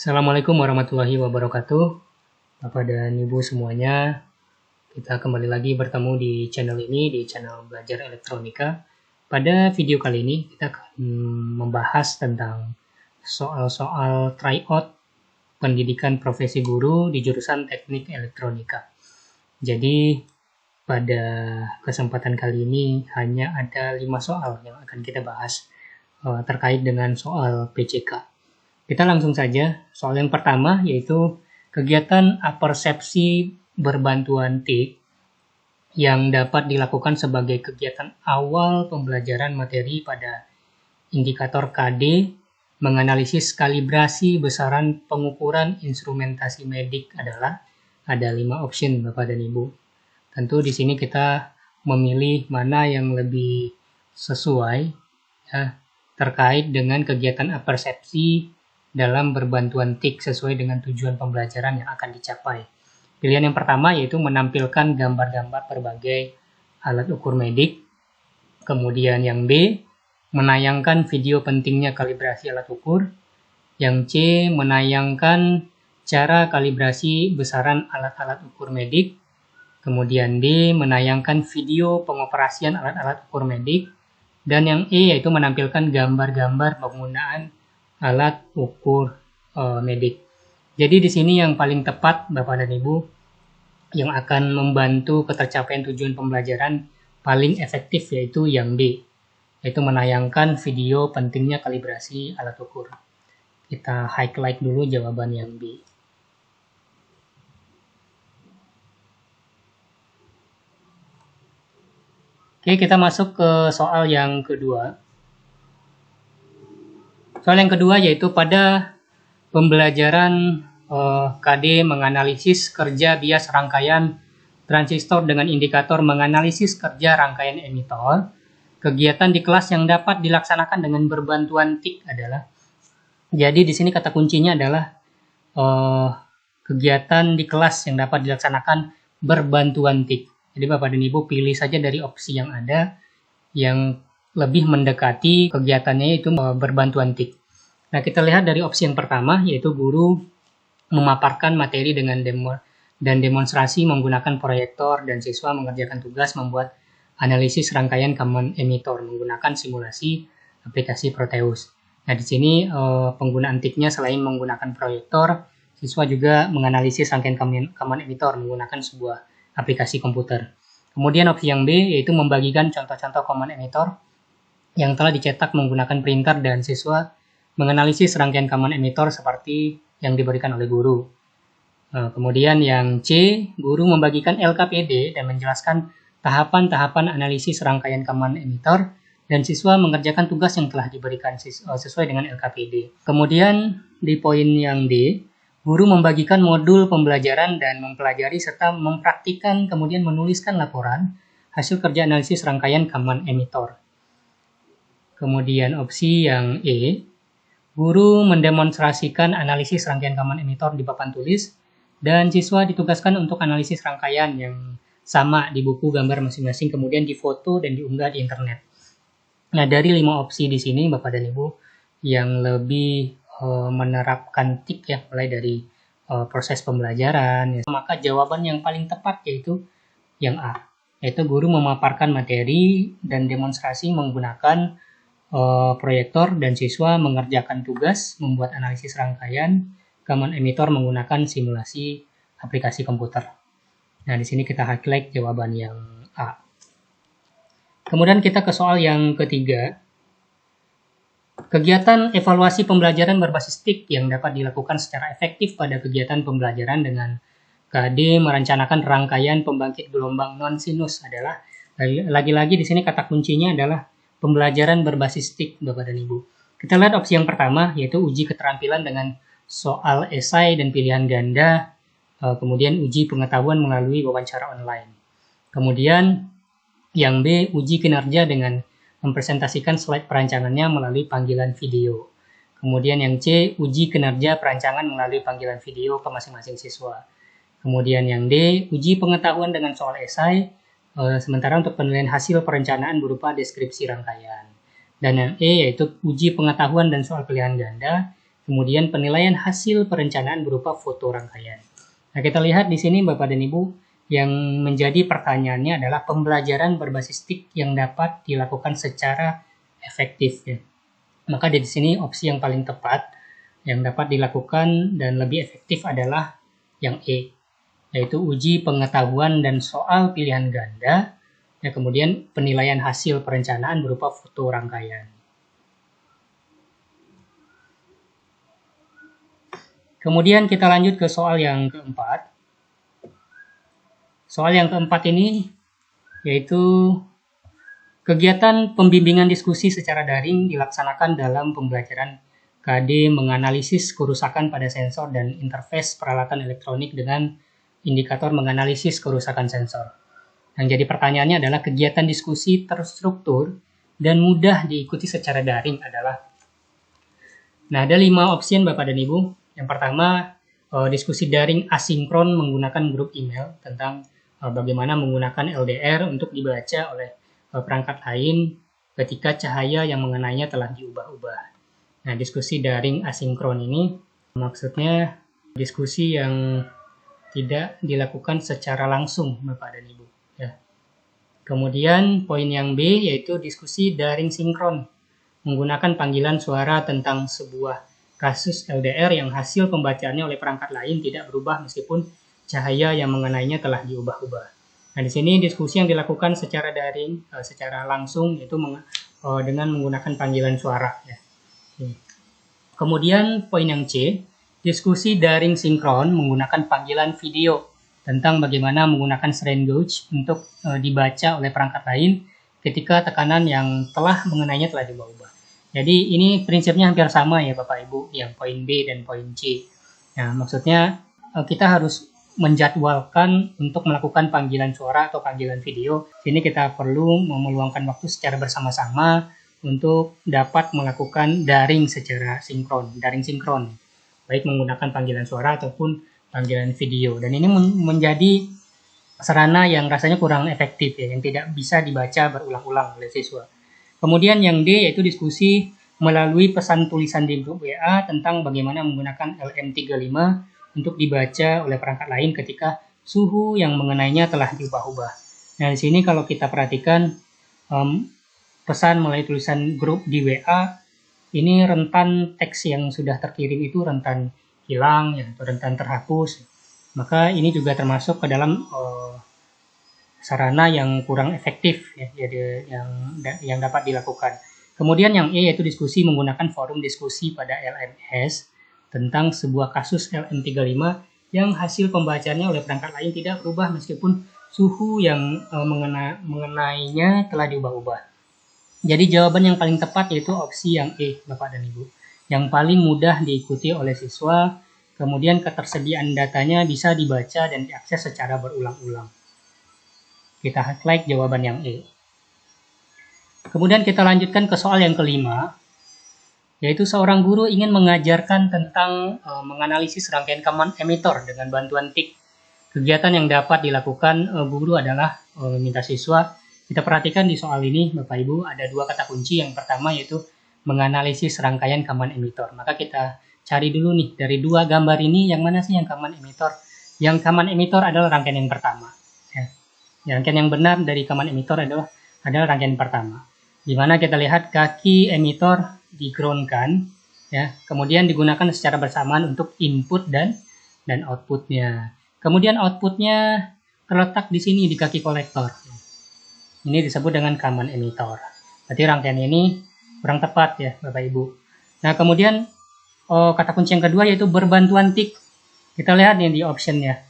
Assalamualaikum warahmatullahi wabarakatuh, Bapak dan Ibu semuanya. Kita kembali lagi bertemu di channel ini, di channel Belajar Elektronika. Pada video kali ini kita akan membahas tentang soal-soal tryout pendidikan profesi guru di jurusan Teknik Elektronika. Jadi pada kesempatan kali ini hanya ada 5 soal yang akan kita bahas terkait dengan soal PCK. Kita langsung saja. Soal yang pertama yaitu kegiatan apersepsi berbantuan TIK yang dapat dilakukan sebagai kegiatan awal pembelajaran materi pada indikator KD menganalisis kalibrasi besaran pengukuran instrumentasi medik adalah ada 5 option Bapak dan Ibu. Tentu di sini kita memilih mana yang lebih sesuai ya, terkait dengan kegiatan apersepsi dalam berbantuan TIK sesuai dengan tujuan pembelajaran yang akan dicapai. Pilihan yang pertama yaitu menampilkan gambar-gambar berbagai alat ukur medik. Kemudian yang B, menayangkan video pentingnya kalibrasi alat ukur. Yang C, menayangkan cara kalibrasi besaran alat-alat ukur medik. Kemudian D, menayangkan video pengoperasian alat-alat ukur medik. Dan yang E yaitu menampilkan gambar-gambar penggunaan alat ukur medik. Jadi di sini yang paling tepat Bapak dan Ibu yang akan membantu ketercapaian tujuan pembelajaran paling efektif yaitu yang D, yaitu menayangkan video pentingnya kalibrasi alat ukur. Kita highlight dulu jawaban yang B. Oke, kita masuk ke soal yang kedua. Soal yang kedua yaitu pada pembelajaran KD menganalisis kerja bias rangkaian transistor dengan indikator menganalisis kerja rangkaian emitor. Kegiatan di kelas yang dapat dilaksanakan dengan berbantuan TIK adalah, jadi di sini kata kuncinya adalah kegiatan di kelas yang dapat dilaksanakan berbantuan TIK. Jadi Bapak dan Ibu pilih saja dari opsi yang ada yang lebih mendekati kegiatannya yaitu berbantuan TIK. Nah, kita lihat dari opsi yang pertama yaitu guru memaparkan materi dengan demo dan demonstrasi menggunakan proyektor dan siswa mengerjakan tugas membuat analisis rangkaian common emitter menggunakan simulasi aplikasi Proteus. Nah, di sini penggunaan TIK-nya selain menggunakan proyektor, siswa juga menganalisis rangkaian common emitter menggunakan sebuah aplikasi komputer. Kemudian opsi yang B yaitu membagikan contoh-contoh common emitter yang telah dicetak menggunakan printer dan siswa menganalisis rangkaian common emitter seperti yang diberikan oleh guru. Kemudian yang C, guru membagikan LKPD dan menjelaskan tahapan-tahapan analisis rangkaian common emitter dan siswa mengerjakan tugas yang telah diberikan sesuai dengan LKPD. Kemudian di poin yang D, guru membagikan modul pembelajaran dan mempelajari serta mempraktikkan kemudian menuliskan laporan hasil kerja analisis rangkaian common emitter. Kemudian opsi yang E, guru mendemonstrasikan analisis rangkaian common emitter di papan tulis dan siswa ditugaskan untuk analisis rangkaian yang sama di buku gambar masing-masing kemudian difoto dan diunggah di internet. Nah, dari 5 opsi di sini Bapak dan Ibu yang lebih menerapkan TIK ya, mulai dari proses pembelajaran ya, maka jawaban yang paling tepat yaitu yang A, yaitu guru memaparkan materi dan demonstrasi menggunakan proyektor dan siswa mengerjakan tugas membuat analisis rangkaian common emitter menggunakan simulasi aplikasi komputer. Nah, di sini kita highlight jawaban yang A. Kemudian kita ke soal yang ketiga. Kegiatan evaluasi pembelajaran berbasis TIK yang dapat dilakukan secara efektif pada kegiatan pembelajaran dengan KD merencanakan rangkaian pembangkit gelombang non-sinus adalah, lagi-lagi di sini kata kuncinya adalah pembelajaran berbasis TIK Bapak dan Ibu. Kita lihat opsi yang pertama yaitu uji keterampilan dengan soal esai dan pilihan ganda, kemudian uji pengetahuan melalui wawancara online. Kemudian yang B, uji kinerja dengan mempresentasikan slide perancangannya melalui panggilan video. Kemudian yang C, uji kinerja perancangan melalui panggilan video ke masing-masing siswa. Kemudian yang D, uji pengetahuan dengan soal esai, sementara untuk penilaian hasil perencanaan berupa deskripsi rangkaian. Dan yang E yaitu uji pengetahuan dan soal pilihan ganda, Kemudian penilaian hasil perencanaan berupa foto rangkaian. Nah, kita lihat di sini Bapak dan Ibu, yang menjadi pertanyaannya adalah pembelajaran berbasis TIK yang dapat dilakukan secara efektif. Ya. Maka di sini opsi yang paling tepat yang dapat dilakukan dan lebih efektif adalah yang E, yaitu uji pengetahuan dan soal pilihan ganda, ya, kemudian penilaian hasil perencanaan berupa foto rangkaian. Kemudian kita lanjut ke soal yang keempat. Soal yang keempat ini yaitu kegiatan pembimbingan diskusi secara daring dilaksanakan dalam pembelajaran KD menganalisis kerusakan pada sensor dan interface peralatan elektronik dengan indikator menganalisis kerusakan sensor. Yang jadi pertanyaannya adalah kegiatan diskusi terstruktur dan mudah diikuti secara daring adalah. Nah, ada 5 opsi Bapak dan Ibu. Yang pertama, diskusi daring asinkron menggunakan grup email tentang bagaimana menggunakan LDR untuk dibaca oleh perangkat lain ketika cahaya yang mengenainya telah diubah-ubah. Nah, diskusi daring asinkron ini maksudnya diskusi yang tidak dilakukan secara langsung, Bapak dan Ibu. Ya. Kemudian poin yang B yaitu diskusi daring sinkron menggunakan panggilan suara tentang sebuah kasus LDR yang hasil pembacaannya oleh perangkat lain tidak berubah meskipun cahaya yang mengenainya telah diubah-ubah. Nah, di sini diskusi yang dilakukan secara daring, secara langsung, yaitu dengan menggunakan panggilan suara. Ya. Kemudian poin yang C, diskusi daring sinkron menggunakan panggilan video tentang bagaimana menggunakan strain gauge untuk dibaca oleh perangkat lain ketika tekanan yang telah mengenainya telah diubah-ubah. Jadi ini prinsipnya hampir sama ya Bapak Ibu, yang poin B dan poin C. Nah, maksudnya kita harus menjadwalkan untuk melakukan panggilan suara atau panggilan video. Sini kita perlu meluangkan waktu secara bersama-sama untuk dapat melakukan daring secara sinkron, daring sinkron, baik menggunakan panggilan suara ataupun panggilan video. Dan ini menjadi sarana yang rasanya kurang efektif ya, yang tidak bisa dibaca berulang-ulang oleh siswa. Kemudian yang D yaitu diskusi melalui pesan tulisan di grup WA tentang bagaimana menggunakan LM35 untuk dibaca oleh perangkat lain ketika suhu yang mengenainya telah diubah-ubah. Nah, di sini kalau kita perhatikan pesan melalui tulisan grup di WA, ini rentan teks yang sudah terkirim itu rentan hilang ya, atau rentan terhapus. Maka ini juga termasuk ke dalam sarana yang kurang efektif ya, yang dapat dilakukan. Kemudian yang E yaitu diskusi menggunakan forum diskusi pada LMS tentang sebuah kasus LM35 yang hasil pembacaannya oleh perangkat lain tidak berubah meskipun suhu yang mengenainya telah diubah-ubah. Jadi jawaban yang paling tepat yaitu opsi yang E, Bapak dan Ibu. Yang paling mudah diikuti oleh siswa, kemudian ketersediaan datanya bisa dibaca dan diakses secara berulang-ulang. Kita highlight jawaban yang E. Kemudian kita lanjutkan ke soal yang kelima, yaitu seorang guru ingin mengajarkan tentang menganalisis rangkaian command emitter dengan bantuan TIK. Kegiatan yang dapat dilakukan guru adalah meminta siswa. Kita perhatikan di soal ini, Bapak Ibu, ada 2 kata kunci. Yang pertama yaitu menganalisis rangkaian command emitter. Maka kita cari dulu nih, dari 2 gambar ini, yang mana sih yang command emitter? Yang command emitter adalah rangkaian yang pertama. Rangkaian yang benar dari command emitter adalah rangkaian pertama, di mana kita lihat kaki emitter di-ground-kan, ya, kemudian digunakan secara bersamaan untuk input dan outputnya. Kemudian outputnya terletak di sini di kaki kolektor. Ini disebut dengan command emitter. Berarti rangkaian ini kurang tepat ya Bapak Ibu. Nah, kemudian kata kunci yang kedua yaitu berbantuan TIK. Kita lihat nih di optionnya,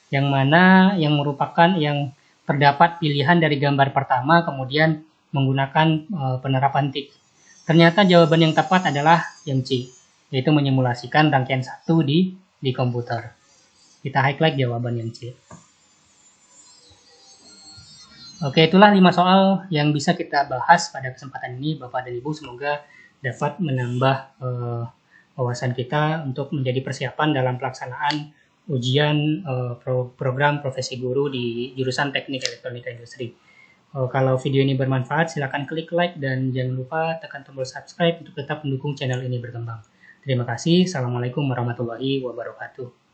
yang mana yang merupakan yang terdapat pilihan dari gambar pertama kemudian menggunakan penerapan TIK. Ternyata jawaban yang tepat adalah yang C, yaitu menyimulasikan rangkaian 1 di komputer. Kita highlight jawaban yang C. Oke, itulah 5 soal yang bisa kita bahas pada kesempatan ini, Bapak dan Ibu. Semoga dapat menambah wawasan kita untuk menjadi persiapan dalam pelaksanaan ujian program profesi guru di jurusan Teknik Elektronika Industri. Kalau video ini bermanfaat, silakan klik like dan jangan lupa tekan tombol subscribe untuk tetap mendukung channel ini berkembang. Terima kasih. Assalamualaikum warahmatullahi wabarakatuh.